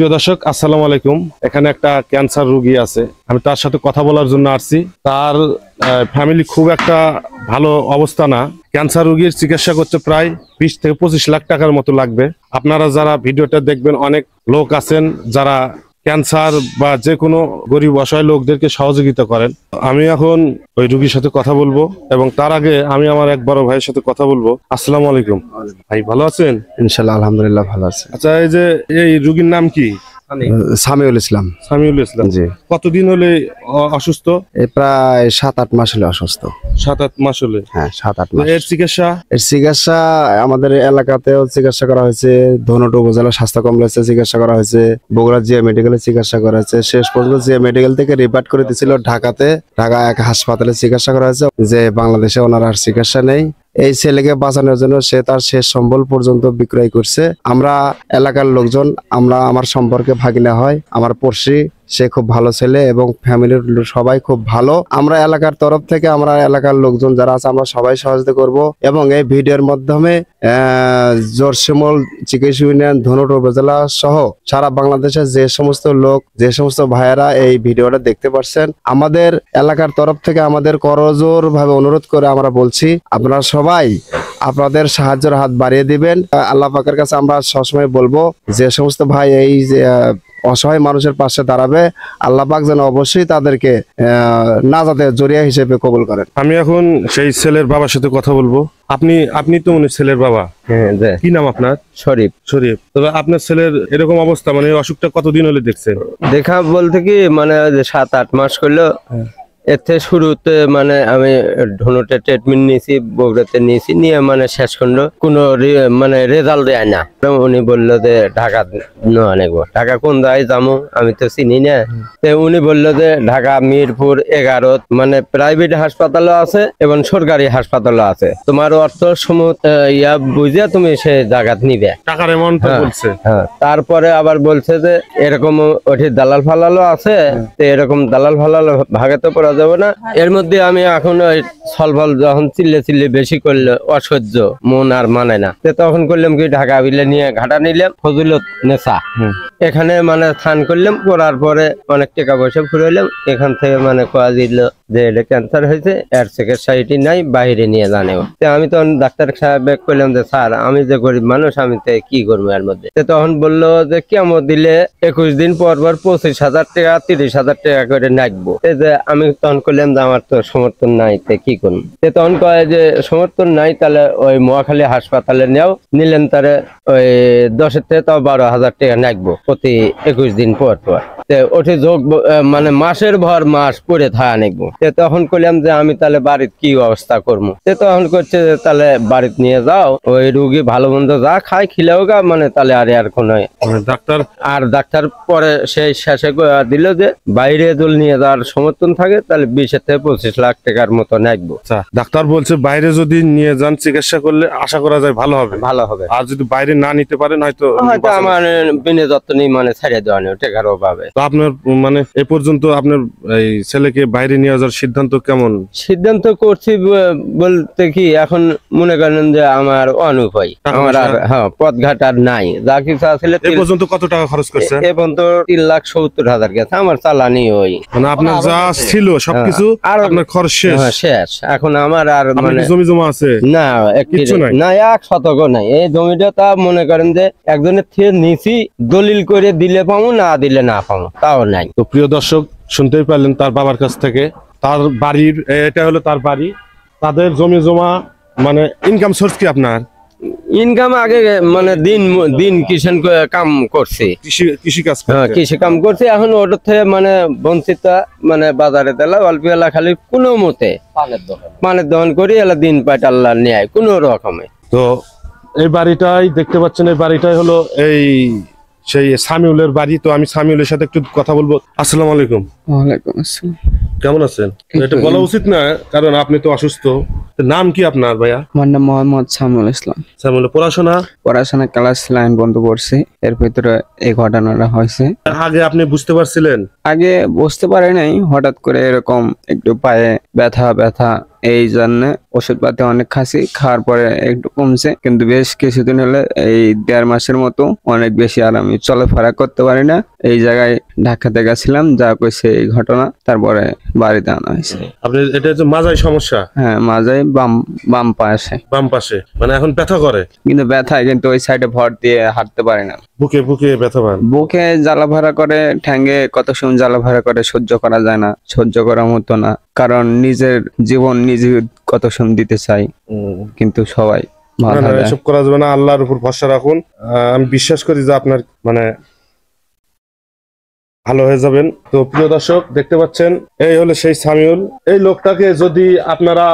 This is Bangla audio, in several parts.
প্রিয় দর্শক, আসসালামু আলাইকুম। এখানে একটা ক্যান্সার রোগী আছে, আমি তার সাথে কথা বলার জন্য আসছি। তার ফ্যামিলি খুব একটা ভালো অবস্থা না। ক্যান্সার রোগীর চিকিৎসা করতে প্রায় 20 থেকে 25 লাখ টাকার মতো লাগবে। আপনারা যারা ভিডিওটা দেখবেন, অনেক লোক আছেন যারা ক্যান্সার বা যে কোনো গরিব অসহায় লোকদেরকে সহযোগিতা করেন। আমি এখন ওই রোগীর সাথে কথা বলবো, এবং তার আগে আমি আমার এক বড় ভাইয়ের সাথে কথা বলবো। আসসালামু আলাইকুম ভাই, ভালো আছেন? ইনশাআল্লাহ, আলহামদুলিল্লাহ ভালো আছে। আচ্ছা, এই রোগীর নাম কি? সামিউল ইসলাম। সামিউল ইসলাম। জি। কতদিন হলে অসুস্থ? প্রায় 7-8 মাস হলে অসুস্থ। 7-8 মাস হলে? হ্যাঁ, 7-8 মাস। এর চিকিৎসা আমাদের এলাকাতেও চিকিৎসা করা হয়েছে, ধনুট উপজেলা স্বাস্থ্য কমপ্লেক্সে চিকিৎসা করা হয়েছে, বগুড়া জিয়া মেডিকেলে চিকিৎসা করা হয়েছে। শেষ পর্যন্ত জিয়া মেডিকেল থেকে রিফার করে দিয়েছিল ঢাকা এক হাসপাতালে চিকিৎসা করা হয়েছে, যে বাংলাদেশে ওনার আর চিকিৎসা নেই। এই ছেলেকে বাঁচানোর জন্য সে তার শেষ সম্বল পর্যন্ত বিক্রয় করছে। আমরা এলাকার লোকজন, আমার সম্পর্কে ভাগিনা হয়, আমার পড়শি, সে খুব ভালো ছেলে এবং ফ্যামিলির সবাই খুব ভালো। আমরা এলাকার তরফ থেকে, আমরা এলাকার লোকজন যারা আছে, আমরা সবাই সহযোগিতা করব। এবং এই ভিডিওর মাধ্যমে জোরশিমল চিকিৎসা ইউনিয়ন, ধনুট উপজেলা সহ সারা বাংলাদেশের যে সমস্ত ভাইয়েরা এই ভিডিওটা দেখতে পাচ্ছেন, আমাদের এলাকার তরফ থেকে আমাদের করজোর ভাবে অনুরোধ করে আমরা বলছি, আপনারা সবাই আপনাদের সাহায্যের হাত বাড়িয়ে দিবেন। আল্লাহ পাকের কাছে আমরা সবসময় বলবো, যে সমস্ত ভাই এই যে অসহায় মানুষের পাশে দাঁড়াবে, আল্লাহ পাক যেন অবশ্যই তাদেরকে নাজাতের জরিয়া হিসেবে কবুল করেন। আমি এখন সেই ছেলের বাবার সাথে কথা বলবো। আপনি তো উনি ছেলের বাবা? হ্যাঁ। কি নাম আপনার? শরীফ। তবে আপনার ছেলের এরকম অবস্থা, মানে অসুখটা কতদিন হলে দেখছেন? দেখা বলতে কি, মানে 7-8 মাস করলো। এতে শুরুতে মানে আমি ধনুটে ট্রিটমেন্ট নিয়েছি, বগুড়াতে নিয়েছি, নিয়ে মানে শেষ করলো কোনো মানে রেজাল্ট দেয় না। উনি বললো যে ঢাকা নেবো। ঢাকা কোন জায়গায় যাবো, আমি তো চিনি না। উনি বললো যে ঢাকা মিরপুর 11 মানে প্রাইভেট হাসপাতালও আছে এবং সরকারি হাসপাতালও আছে, তোমার অর্থ ইয়া বুঝে তুমি সে জায়গা নিবে, টাকার অ্যামাউন্ট বলছে। হ্যাঁ, তারপরে আবার বলছে যে এরকম ওঠে দালাল ফালালও আছে, এরকম দালাল ফালাল ভাগাতে পড়া যাবে না। এর মধ্যে আমি এখন ওই ছলফল যখন চিল্লে বেশি করলে অসহ্য, মন আর মানে না, তখন করলাম কি, ঢাকা বিলে নিয়ে ঘাটা নিলাম, ফজিলত নেশা এখানে মানে স্থান করলাম। করার পরে অনেক টাকা পয়সা ফুরাইলাম। এখান থেকে মানে কোয়া দিল যে এটা ক্যান্সার হয়েছে, এর চিকিৎসা এটি নাই, বাইরে নিয়ে জানেও। আমি তখন ডাক্তার সাহেব করলাম যে স্যার, আমি যে গরিব মানুষ, আমি তো কি করবো এর মধ্যে। তখন বললো যে কেমন দিলে 21 দিন পর 25,000 টাকা 30,000 টাকা করে নাকবো। যে আমি তখন করলাম যে আমার তো সমর্থন নাই, কি করবো। তখন কয় যে সমর্থন নাই, তাহলে ওই মহাখালী হাসপাতালে নিলেন, তারে ওই 10 থেকে 12,000 টাকা নাকবো প্রতি 21 দিন পর। ওঠে যোগ মানে মাসের ভর মাস পরে থাকা নেবো। তখন করলাম যে আমি তাহলে বাড়িতে কি অবস্থা করবো। তখন করছে যে তাহলে বাড়িতে নিয়ে যাও, ওই রুগী ভালো মন্দ যা খায় খিলেও গা, মানে তাহলে আর কোনো ডাক্তার পরে সেই শেষে দিল যে বাইরে দল নিয়ে যাওয়ার সমর্থন থাকে, তাহলে 20 থেকে 25 লাখ টাকার মতো নাকবো। ডাক্তার বলছে বাইরে যদি নিয়ে যান, চিকিৎসা করলে আশা করা যায় ভালো হবে। আর যদি বাইরে না নিতে পারেন, হয়তো আমার বিনা যত্নই মানে ছাড়িয়ে দেওয়া নেই টাকার অভাবে। তো আপনার মানে এ পর্যন্ত আপনার এই ছেলেকে বাইরে নিয়ে যাওয়ার সিদ্ধান্ত কেমন? সিদ্ধান্ত করছি বলতে কি, এখন মনে করেন যে আমার অনুপায়, আমার আর পথঘাট আর নাই। যা কিছু আসলে এ পর্যন্ত কত টাকা খরচ করছে? এ পর্যন্ত 3,70,000 গেছে আমার চালানি। ওই মানে আপনার যা ছিল সবকিছু আর আপনার খরচ শেষ। এখন আমার আর মানে জমি জমা আছে না, না 1 শতক নাই। এই জমিটা তা মনে করেন যে একজনের থেকে নিছি, দলিল করে দিলে পাবো, না দিলে না পাবো, তাও নাই। তো প্রিয় দর্শক, শুনতেই পারলেন তার বাবার কাছ থেকে। তার বাড়ির এটা হলো তার বাড়ি, তাদের জমি জমা, মানে ইনকাম সোর্স কি আপনার? ইনকাম আগে মানে দিন কিষান কাম করছে, কৃষি কাম করছে। এখন ওটার থেকে মানে বঞ্চিত, মানে বাজারে দিলা অল্প এলা, খালি কোনো মতে পানের দোকান করি এলা দিন পাইট আল্লাহ নেয় কোনো রকমে। তো এই বাড়িটাই দেখতে পাচ্ছেন, এই বাড়িটাই হলো সেই সামিউলের বাড়ি। তো আমি সামিউলের সাথে একটু কথা বলবো। আসসালামু আলাইকুম। ওয়ালাইকুম আসসালাম। কেমন আছেন? এটা বলা উচিত না, কারণ আপনি তো অসুস্থ। নাম কি আপনার ভাইয়া? আমার নাম মোহাম্মদ সামিউল ইসলাম। সামিউল, পড়াশোনা ক্লাস 9 বন্ধ করছি, এর ভিতরে এই ঘটনাটা হয়েছে। আগে আপনি বুঝতে পারছিলেন? আগে বুঝতে পারি নাই, হঠাৎ করে এরকম একটু পায়ে ব্যথা এই জন্য ওষুধপাতি অনেক খাসি, খাওয়ার পরে একটু কমছে, কিন্তু বেশ কিছুদিন হলে এই 1.5 মাসের মতো অনেক বেশি, আর আমি চলাফেরা করতে পারি না। এই জায়গায় ঢাকাতে গেছিলাম, যা কইছে এই ঘটনা, তারপরে বাড়িতে আনা হয়েছে। আপনি এটা হচ্ছে মাজায় সমস্যা? হ্যাঁ, মাঝে বাম পাশে। বাম পাশে মানে এখন ব্যথা করে? কিন্তু ব্যথায় কিন্তু ওই সাইডে ভর দিয়ে হাঁটতে পারি না। বুকে ব্যথা পান? বুকে জ্বালা ভাড়া করে, ঠ্যাঙ্গে কত সময় জ্বালা ভাড়া করে, সহ্য করা যায় না, সহ্য করার মতো না। কারণ নিজের জীবন নিজে কত সময় দিতে চাই, কিন্তু সবাই না, এসব করা যাবে না। আল্লাহর উপর ভরসা রাখুন। আমি বিশ্বাস করি যে আপনার মানে ভালো হয়ে যাবেন। তো প্রিয় দর্শক, দেখতে পাচ্ছেন এই হলো সেই সামিউল। এই লোকটাকে যদি আপনারা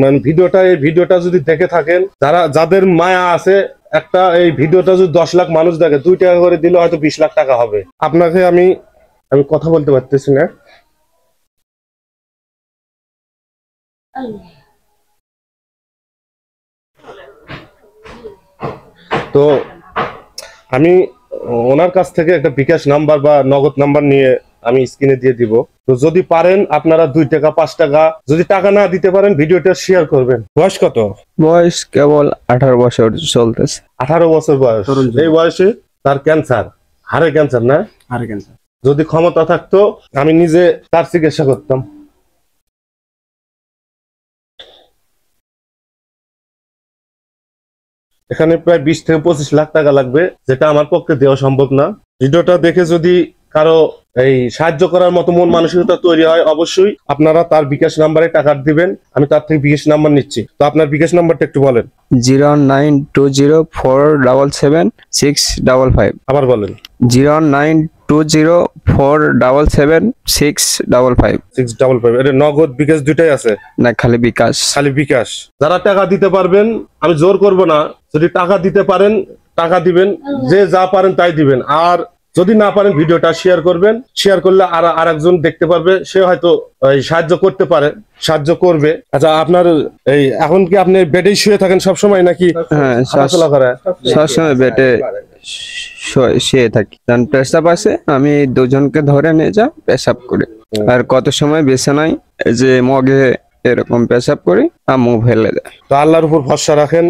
মানে এই ভিডিওটা যদি দেখে থাকেন, যাদের মায়া আছে, একটা এই ভিডিওটা যদি 10 লাখ মানুষ দেখে, 2 টাকা করে দিলে হয়তো 20 লাখ টাকা হবে। আপনাকে আমি কথা বলতে পারতেছি না। তো আমি ওনার কাছ থেকে একটা বিকাশ নাম্বার বা নগদ নাম্বার নিয়ে আমি স্ক্রিনে দিয়ে দিব। তো যদি পারেন আপনারা 2 টাকা 5 টাকা, যদি টাকা না দিতে পারেন ভিডিওটা শেয়ার করবেন। বয়স কত? বয়স কেবল 18 বছর চলতেছে। 18 বছর বয়স। এই বয়সে তার ক্যান্সার, হাড়ের ক্যান্সার না? হাড়ের ক্যান্সার। যদি ক্ষমতা থাকতো আমি নিজে তার চিকিৎসা করতাম। এখানে প্রায় 20 থেকে 25 লাখ টাকা লাগবে, যেটা আমার পক্ষে দেওয়া সম্ভব না। ভিডিওটা দেখে যদি কারো এই সাহায্য করার মতো মন মানসিকতা তৈরি হয়, অবশ্যই আপনারা তার বিকাশ নাম্বারে টাকা দিবেন। আমি তার থেকে বিকাশ নাম্বার নিচ্ছি। তো আপনার বিকাশ নাম্বারটা একটু বলেন। 09204776655। আবার বলেন। 09204776655। এটা নগদ বিকাশ দুইটাই আছে না, খালি বিকাশ? খালি বিকাশ। যারা টাকা দিতে পারবেন, আমি জোর করব না, যদি টাকা দিতে পারেন টাকা দিবেন, যে যা পারেন তাই দিবেন। আর যদি না পারেন ভিডিওটা শেয়ার করবেন। শেয়ার করলে আর একজন দেখতে পারবে, সে হয়তো সাহায্য করতে পারে, সাহায্য করবে। আচ্ছা, আপনার এই এখন কি আপনি বেডেই শুয়ে থাকেন সব সময় নাকি? হ্যাঁ, সবসময় বেডে শুয়ে থাকি। কারণ পেশাব আছে, আমি দুজনকে ধরে নিয়ে যা পেশাব করি। আর কত সময় বিছানায় যে মগে এরকম পেশাব করি, আম্মু ফেলে দেয়। তো আল্লাহর উপর ভরসা রাখেন,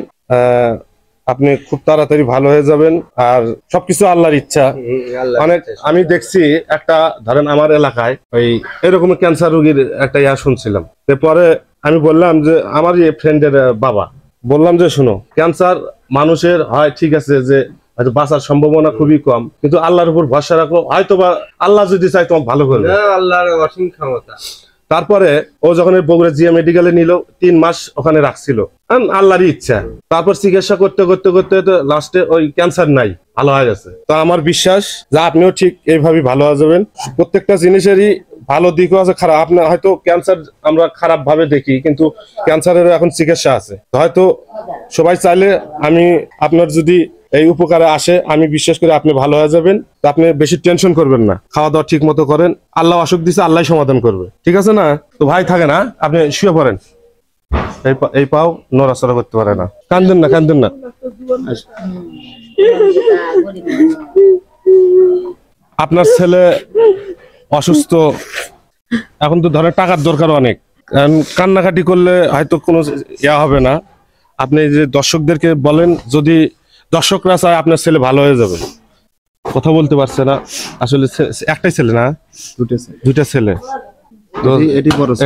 আপনি খুব তাড়াতাড়ি ভালো হয়ে যাবেন। আর সবকিছু আল্লাহর ইচ্ছা। অনেক আমি দেখছি, একটা ধরেন আমার এলাকায় ওই এরকম ক্যান্সার রোগীর একটা শুনছিলাম। পরে আমি বললাম যে আমার এই ফ্রেন্ডের বাবা, বললাম যে শুনো, ক্যান্সার মানুষের হয় ঠিক আছে, যে হয়তো বাঁচার সম্ভাবনা খুবই কম, কিন্তু আল্লাহর উপর ভরসা রাখো, হয়তো বা আল্লাহ যদি চাই তোমাকে ভালো করবে। আল্লাহর অসীম ক্ষমতা। তারপরে ও যখন বগুড়া জিয়া মেডিকেলে নিল, 3 মাস ওখানে রাখছিল, আল্লাহরই ইচ্ছা। তারপর চিকিৎসা করতে করতে করতে লাস্টে ওই ক্যান্সার নাই, ভালো হয়ে গেছে। তো আমার বিশ্বাস যে আপনিও ঠিক এইভাবে ভালো হয়ে যাবেন। প্রত্যেকটা জিনিসেরই ভালো দিকও আছে, খারাপ। আপনার হয়তো ক্যান্সার আমরা খারাপ ভাবে দেখি, কিন্তু ক্যান্সারেরও এখন চিকিৎসা আছে। হয়তো সবাই চাইলে, আমি আপনার যদি এই উপকারে আসে, আমি বিশ্বাস করি আপনি ভালো হয়ে যাবেন। তো আপনি বেশি টেনশন করবেন না, খাওয়া দাওয়া ঠিক মতো করেন। আল্লাহ অসুখ দিছে, আল্লাহ সমাধান করবে, ঠিক আছে না? তো ভাই থাকে না, আপনি শুয়ে পড়েন। এই পাও নড়াচড়া করতে পারে না। কান্দেন না, কান্দেন না। আপনার ছেলে অসুস্থ, এখন তো ধরেন টাকার দরকার অনেক। কান্নাকাটি করলে হয়তো কোনো হবে না। আপনি যে দর্শকদেরকে বলেন, যদি দর্শকরা চায় আপনার ছেলে ভালো হয়ে যাবে। কথা বলতে পারছে না আসলে, একটাই ছেলে না, দুইটা ছেলে। তো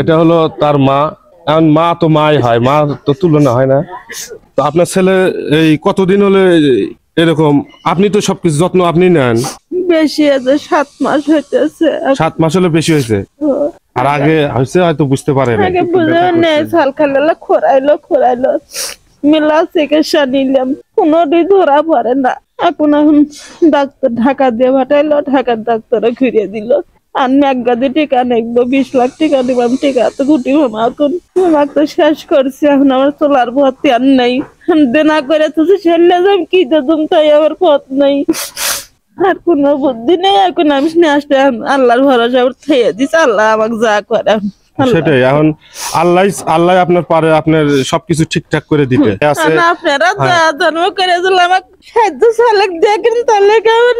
এটা হলো তার মা। এখন মা তো মাই হয়, মা তো তুলনা হয় না। তো আপনার ছেলে এই কতদিন হলে এরকম? আপনি তো সবকিছু যত্ন আপনি নেন। বেশি আছে, 7 মাস হইতেছে। 7 মাস হলে বেশি হয়েছে? আর আগে হয়েছে হয়তো বুঝতে পারে না। আগে বুঝে নেই, সাল খালে খোরাইলো মিলা চিকিৎসা নিলাম, কোনোদিন ধরা পড়ে না। এখন ডাক্তার ঢাকা দিয়ে পাঠাইলো, ঢাকার ডাক্তারে ঘুরিয়ে দিল। আর মেঘাদি টিকা নেবো, 20 লাখ টিকা দিবাম, টিকা তো গুটি ঘুমাকুন তো শেষ করছি। এখন আমার চলার পথ আর নেই, দেনা করে তো ছেলে যাম, কি দিতাম তাই আমার পথ নেই, আর কোনো বুদ্ধি নেই। এখন আমি আসতে আল্লাহর ভরসা থেকে দিচ্ছি, আল্লাহ আমাকে যা করে। সেটাই, এখন আল্লাহ আপনার পারে আপনার সবকিছু ঠিকঠাক করে দিতে। আপনারা যা জন্ম করে আমাকে সাহায্য চালক দেখেন, তাহলে কেমন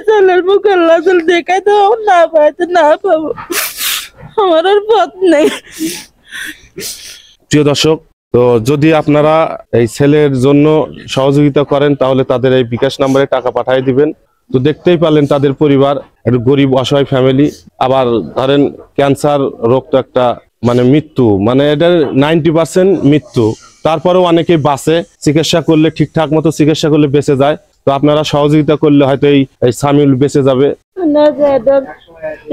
চালের মুখ আল্লাহ দেখাই তো না পাইতে না পাবো, আমার আর পথ নেই। প্রিয় দর্শক, তো যদি আপনারা এই ছেলের জন্য সহযোগিতা করেন তাহলে তাদের এই বিকাশ নম্বরে টাকা পাঠিয়ে দিবেন। তো দেখতেই পারলেন তাদের পরিবার একটু গরিব অসহায় ফ্যামিলি, আবার ধরেন ক্যান্সার রোগ তো একটা মানে মৃত্যু, মানে এটার 90% মৃত্যু, তারপরেও অনেকেই বাঁচে, চিকিৎসা করলে ঠিকঠাক মতো চিকিৎসা করলে বেঁচে যায়। তো আপনারা সহযোগিতা করলে হয়তো এই সামিউল বেঁচে যাবে। না যে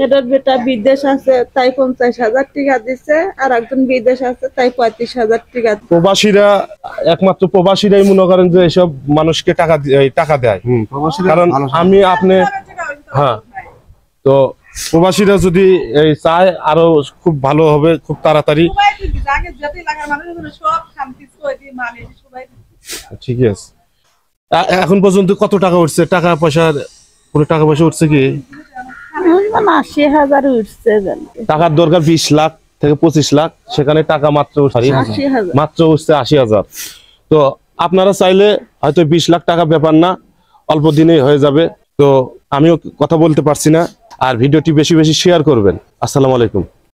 এটার বেটা বিদেশ আছে তাই 50,000 টাকা দিছে, আর একজন বিদেশ আছে তাই 35,000 টাকা। প্রবাসীরা একমাত্র প্রবাসীরাই মনে করেন যে এসব মানুষকে টাকা দেয়, কারণ আমি আপনি হ্যাঁ, তো প্রবাসীরা যদি এই চায় আরো খুব ভালো হবে, খুব তাড়াতাড়ি। ঠিক আছে, এখন পর্যন্ত কত টাকা উঠছে? টাকা পয়সা উঠছে কি? 80,000 উঠছে। টাকার দরকার 20 লাখ থেকে 25 লাখ, সেখানে টাকা মাত্র 80,000 উঠছে 80,000। তো আপনারা চাইলে হয়তো 20 লাখ টাকা ব্যাপার না, অল্প দিনেই হয়ে যাবে। তো আমিও কথা বলতে পারছি না, আর ভিডিওটি বেশি বেশি শেয়ার করবেন। আসসালামু আলাইকুম।